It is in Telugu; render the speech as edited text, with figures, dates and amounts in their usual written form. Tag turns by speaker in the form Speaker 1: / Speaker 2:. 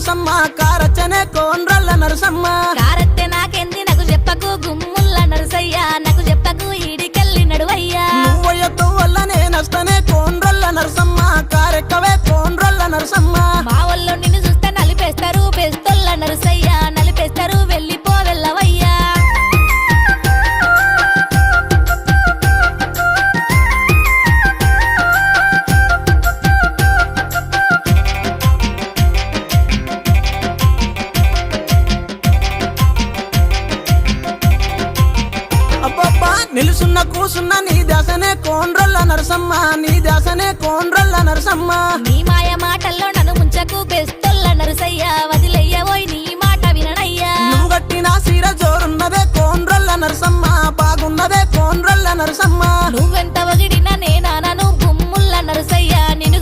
Speaker 1: నరసమ్మ కారచ్చనే కోన్రల్ల నరసమ్మ
Speaker 2: కారత్తే నాకెంది నాకు చెప్పకు గుమ్ముల్ల నరసయ్య నాకు చెప్పకు ఈడికెళ్ళి నడువయ్యా
Speaker 1: నువ్వయ్యతో వల్ల నేనస్తనే కోన్రల్ల నరసమ్మ కారెక్కవే కోన్రల్ల నరసమ్మ
Speaker 2: మా వాళ్ళు నిన్ను చూస్తే నలిపేస్తారు పెస్తొల్ల నరసయ్య నలిపేస్తారు వెళ్ళిపోవెళ్ళవయ్యా
Speaker 1: అబ్బబ్బా నిలుసున్న కూసున్న నీ దాసనే కోన్రల్ల నరసమ్మ నీ దాసనే కోన్రల్ల నరసమ్మ
Speaker 2: నీ మాయ మాటల్లో నన్ను ముంచకు పెస్తొల్ల నరసయ్య వదిలెయ్యవోయ్ నీ మాట విననయ్యా
Speaker 1: నువ్వు గట్టిన సీర జోరున్నదే కోన్రల్ల నరసమ్మ బాగున్నదే కోన్రల్ల నరసమ్మ
Speaker 2: నువ్వెంత వగిడినా నేనానను గుమ్ముల్ల నరసయ్య